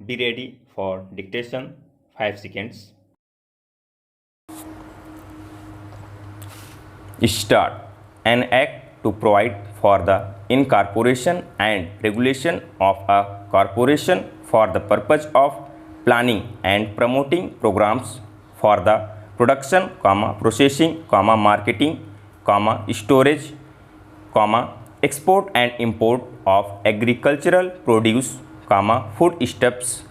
Be ready for dictation. 5 seconds. Start. An act to provide for the incorporation and regulation of a corporation for the purpose of planning and promoting programs for the production, processing, marketing, storage, export and import of agricultural produce, foodstuffs,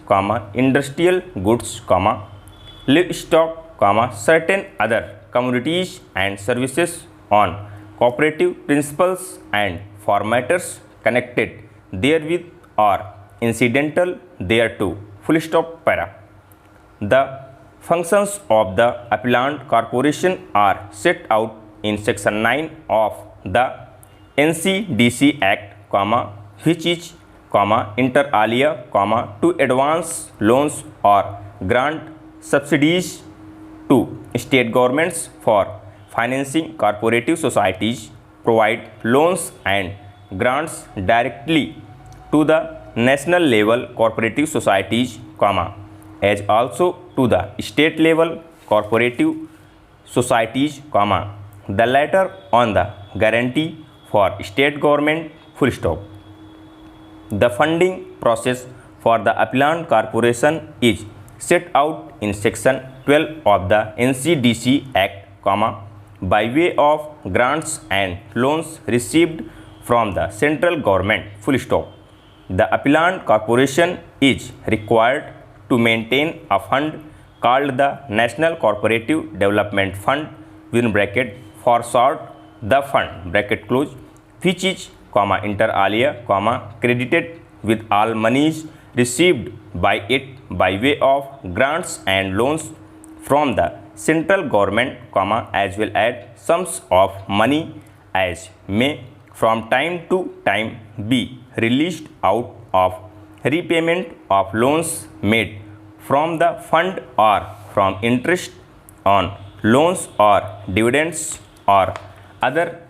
industrial goods, livestock, certain other commodities and services on cooperative principles and for matters connected therewith or incidental thereto. Full stop para. The functions of the appellant corporation are set out in section 9 of the NCDC Act, which is, inter alia, to advance loans or grant subsidies to state governments for financing cooperative societies, provide loans and grants directly to the national level cooperative societies, as also to the state level cooperative societies, the latter on the guarantee for state government. Full stop. The funding process for the appellant corporation is set out in section 12 of the NCDC Act, by way of grants and loans received from the central government. Full stop. The appellant corporation is required to maintain a fund called the National Cooperative Development Fund for short the fund which is, inter alia, credited with all monies received by it by way of grants and loans from the central government, as well as sums of money as may from time to time be released out of repayment of loans made from the fund or from interest on loans or dividends or other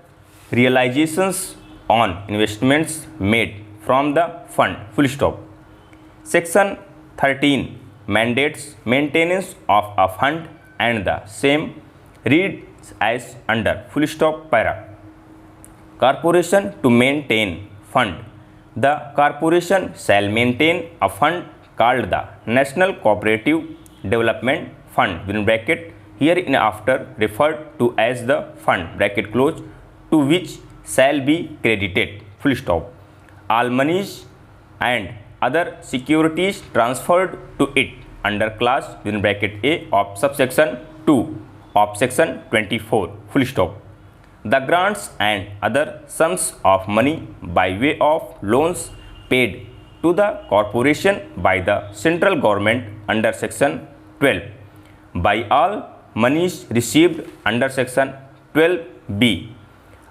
realizations on investments made from the fund. Full stop. Section 13 mandates maintenance of a fund and the same reads as under. Full stop para. Corporation to maintain fund. The corporation shall maintain a fund called the National Cooperative Development Fund hereinafter referred to as the fund to which shall be credited. Full stop. All monies and other securities transferred to it under class A of subsection 2 of section 24. Full stop. The grants and other sums of money by way of loans paid to the corporation by the central government under section 12, by all monies received under section 12B,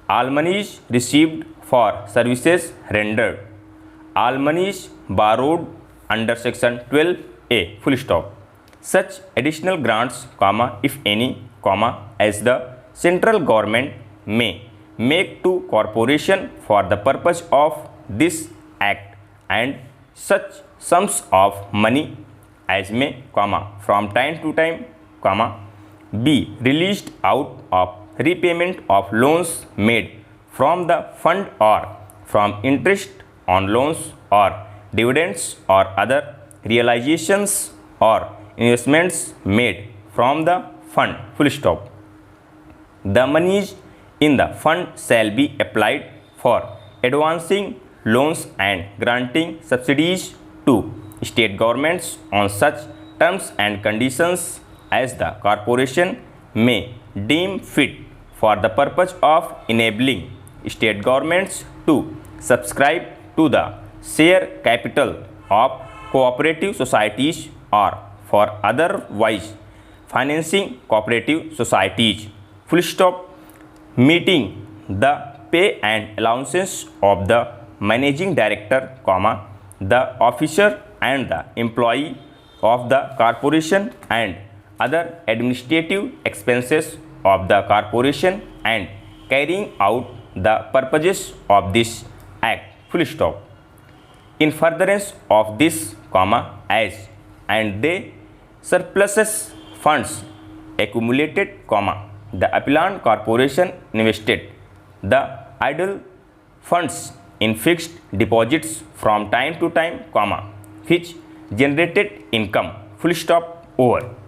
all monies received for services rendered, all monies borrowed under section 12A. Full stop. Such additional grants, if any, as the central government may make to corporation for the purpose of this act, and such sums of money as may, from time to time, be released out of repayment of loans made from the fund or from interest on loans or dividends or other realizations or investments made from the fund. Full stop. The monies in the fund shall be applied for advancing loans and granting subsidies to state governments on such terms and conditions as the corporation may deem fit for the purpose of enabling state governments to subscribe to the share capital of cooperative societies or for otherwise financing cooperative societies. Full stop. Meeting the pay and allowances of the managing director, the officer and the employee of the corporation and other administrative expenses of the corporation and carrying out the purposes of this act. Full stop. In furtherance of this, as and they surpluses funds accumulated, the appellant corporation invested the idle funds in fixed deposits from time to time, which generated income. Full stop. Over.